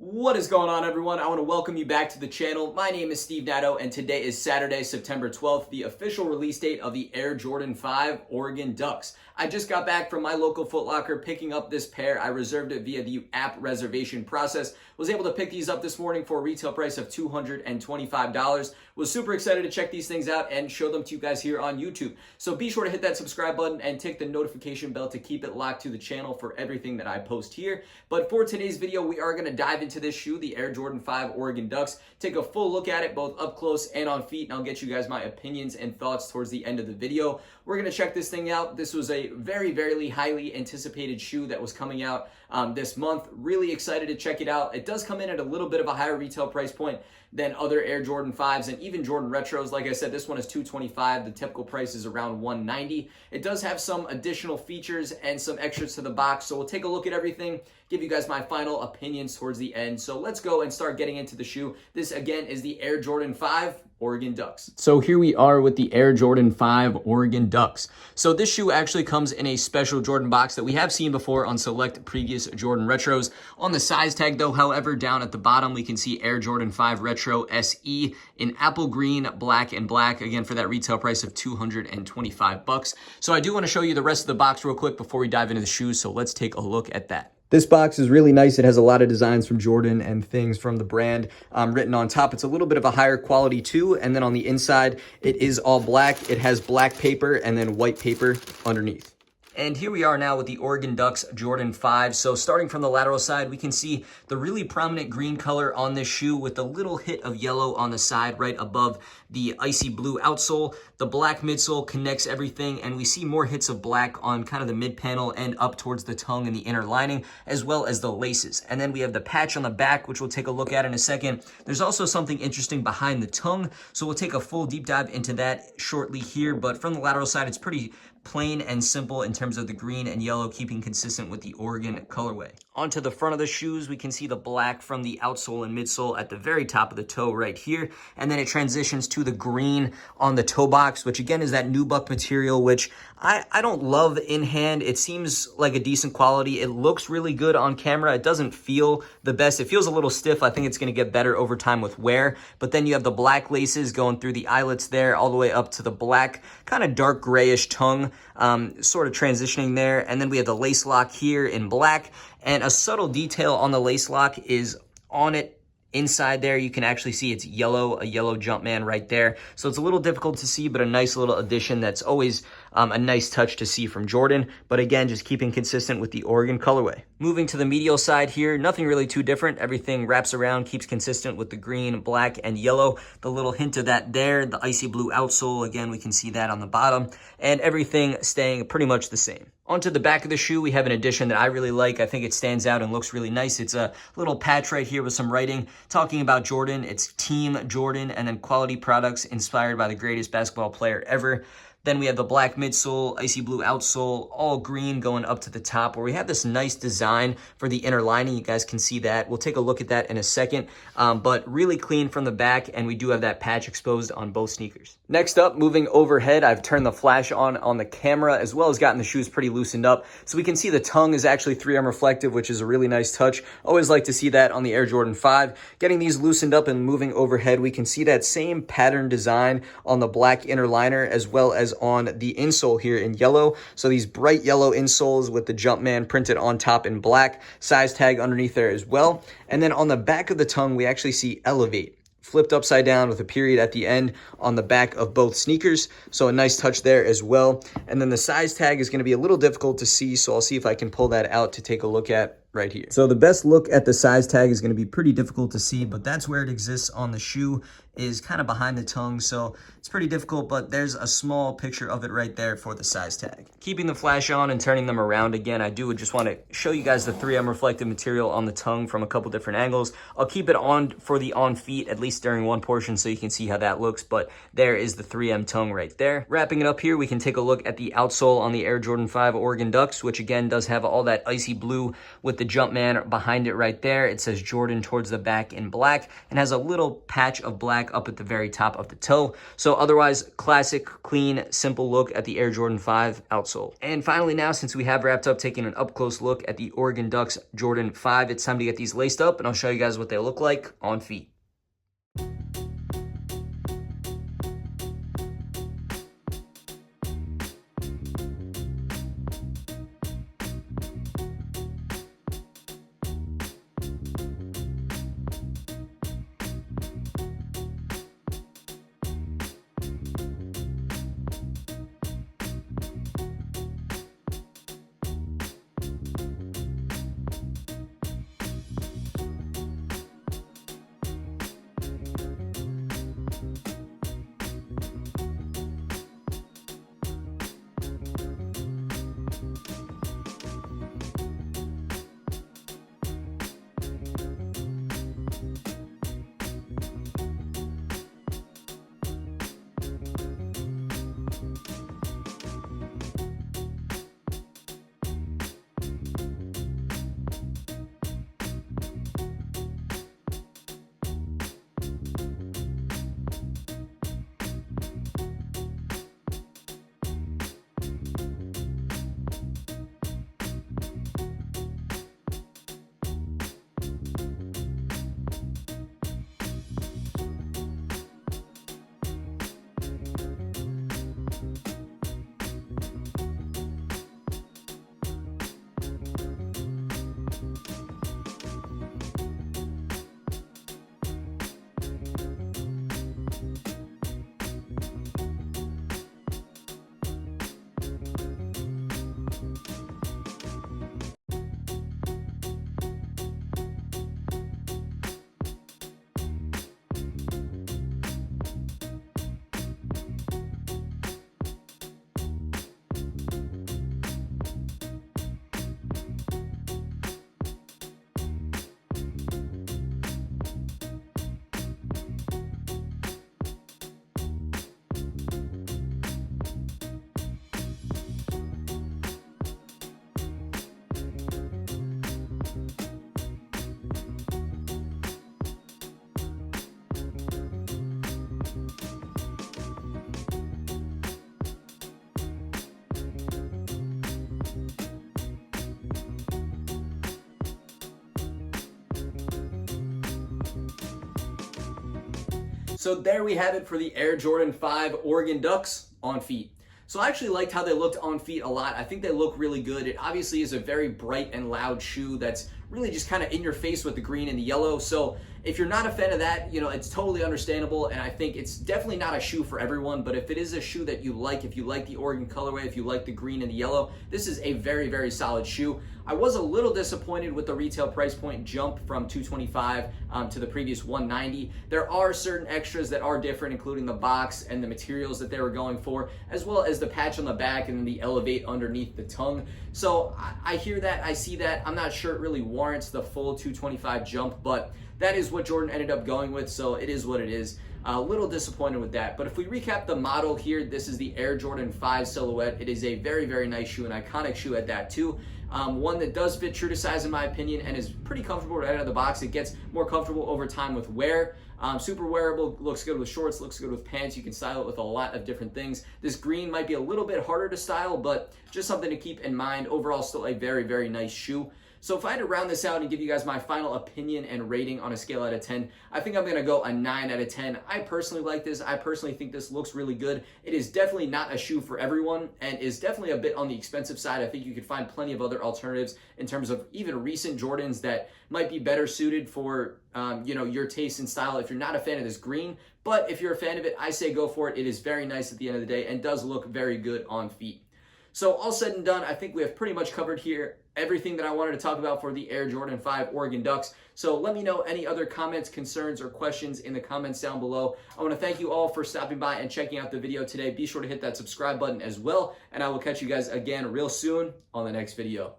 What is going on, everyone? I want to welcome you back to the channel. My name is Steve Natto, and today is Saturday, September 12th, the official release date of the Air Jordan 5 Oregon Ducks. I just got back from my local Foot Locker picking up this pair. I reserved it via the app reservation process. Was able to pick these up this morning for a retail price of $225. Was super excited to check these things out and show them to you guys here on YouTube. So be sure to hit that subscribe button and tick the notification bell to keep it locked to the channel for everything that I post here. But for today's video, we are going to dive into this shoe, the Air Jordan 5 Oregon Ducks. Take a full look at it both up close and on feet, and I'll get you guys my opinions and thoughts towards the end of the video. We're going to check this thing out. This was a very highly anticipated shoe that was coming out this month. Really excited to check it out. It does come in at a little bit of a higher retail price point than other Air Jordan 5s and even Jordan Retros. Like I said, this one is $225. The typical price is around $190. It does have some additional features and some extras to the box, so we'll take a look at everything, give you guys my final opinions towards the end. So let's go and start getting into the shoe. This, again, is the Air Jordan 5 Oregon Ducks. So here we are with the Air Jordan 5 Oregon Ducks. So this shoe actually comes in a special Jordan box that we have seen before on select previous Jordan Retros. On the size tag though, however, down at the bottom, we can see Air Jordan 5 Retro SE in apple green, black, and black, again for that retail price of $225. So I do want to show you the rest of the box real quick before we dive into the shoes, so let's take a look at that. This box is really nice. It has a lot of designs from Jordan and things from the brand written on top. It's a little bit of a higher quality too. And then on the inside, it is all black. It has black paper and then white paper underneath. And here we are now with the Oregon Ducks Jordan 5. So starting from the lateral side, we can see the really prominent green color on this shoe with a little hit of yellow on the side right above the icy blue outsole. The black midsole connects everything, and we see more hits of black on kind of the mid panel and up towards the tongue and the inner lining, as well as the laces. And then we have the patch on the back, which we'll take a look at in a second. There's also something interesting behind the tongue, so we'll take a full deep dive into that shortly here. But from the lateral side, it's pretty plain and simple in terms of the green and yellow, keeping consistent with the Oregon colorway. Onto the front of the shoes, we can see the black from the outsole and midsole at the very top of the toe right here. And then it transitions to the green on the toe box, which again is that nubuck material, which I don't love in hand. It seems like a decent quality. It looks really good on camera. It doesn't feel the best. It feels a little stiff. I think it's going to get better over time with wear. But then you have the black laces going through the eyelets there all the way up to the black, kind of dark grayish tongue, sort of transitioning there. And then we have the lace lock here in black. And a subtle detail on the lace lock is on it. Inside there, you can actually see it's yellow, a yellow Jumpman right there. So it's a little difficult to see, but a nice little addition that's always a nice touch to see from Jordan. But again, just keeping consistent with the Oregon colorway. Moving to the medial side here, nothing really too different. Everything wraps around, keeps consistent with the green, black, and yellow. The little hint of that there, the icy blue outsole, again, we can see that on the bottom. And everything staying pretty much the same. Onto the back of the shoe, we have an addition that I really like. I think it stands out and looks really nice. It's a little patch right here with some writing talking about Jordan. It's Team Jordan, and then quality products inspired by the greatest basketball player ever. Then we have the black midsole, icy blue outsole, all green going up to the top, where we have this nice design for the inner lining. You guys can see that. We'll take a look at that in a second, but really clean from the back, and we do have that patch exposed on both sneakers. Next up, moving overhead, I've turned the flash on the camera, as well as gotten the shoes pretty loosened up. So we can see the tongue is actually 3M reflective, which is a really nice touch. Always like to see that on the Air Jordan 5. Getting these loosened up and moving overhead, we can see that same pattern design on the black inner liner, as well as on the insole here in yellow. So these bright yellow insoles with the Jumpman printed on top in black, size tag underneath there as well. And then on the back of the tongue, we actually see Elevate flipped upside down with a period at the end on the back of both sneakers. So a nice touch there as well. And then the size tag is going to be a little difficult to see, so I'll see if I can pull that out to take a look at right here. So the best look at the size tag is going to be pretty difficult to see, but that's where it exists on the shoe, is kind of behind the tongue. So it's pretty difficult, but there's a small picture of it right there for the size tag. Keeping the flash on and turning them around again, I do just want to show you guys the 3M reflective material on the tongue from a couple different angles. I'll keep it on for the on feet, at least during one portion, so you can see how that looks, but there is the 3M tongue right there. Wrapping it up here, we can take a look at the outsole on the Air Jordan 5 Oregon Ducks, which again does have all that icy blue with the Jumpman behind it right there. It says Jordan towards the back in black and has a little patch of black up at the very top of the toe. So otherwise, classic, clean, simple look at the Air Jordan 5 outsole. And finally now, since we have wrapped up taking an up-close look at the Oregon Ducks Jordan 5, it's time to get these laced up, and I'll show you guys what they look like on feet. So there we have it for the Air Jordan 5 Oregon Ducks on feet. So I actually liked how they looked on feet a lot. I think they look really good. It obviously is a very bright and loud shoe that's really just kind of in your face with the green and the yellow. So if you're not a fan of that, you know, it's totally understandable. And I think it's definitely not a shoe for everyone, but if it is a shoe that you like, if you like the Oregon colorway, if you like the green and the yellow, this is a very, very solid shoe. I was a little disappointed with the retail price point jump from $225 to the previous $190. There are certain extras that are different, including the box and the materials that they were going for, as well as the patch on the back and then the elevate underneath the tongue. So I hear that, I see that. I'm not sure it really warrants the full $225 jump, but that is what Jordan ended up going with, so it is what it is. A little disappointed with that. But if we recap the model here, this is the Air Jordan 5 silhouette. It is a very, very nice shoe, an iconic shoe at that too. One that does fit true to size in my opinion and is pretty comfortable right out of the box. It gets more comfortable over time with wear. Super wearable, looks good with shorts, looks good with pants. You can style it with a lot of different things. This green might be a little bit harder to style, but just something to keep in mind. Overall, still a very, very nice shoe. So if I had to round this out and give you guys my final opinion and rating on a scale out of 10, I think I'm going to go a 9 out of 10. I personally like this. I personally think this looks really good. It is definitely not a shoe for everyone and is definitely a bit on the expensive side. I think you could find plenty of other alternatives in terms of even recent Jordans that might be better suited for your taste and style if you're not a fan of this green. But if you're a fan of it, I say go for it. It is very nice at the end of the day and does look very good on feet. So all said and done, I think we have pretty much covered here everything that I wanted to talk about for the Air Jordan 5 Oregon Ducks. So let me know any other comments, concerns, or questions in the comments down below. I want to thank you all for stopping by and checking out the video today. Be sure to hit that subscribe button as well, and I will catch you guys again real soon on the next video.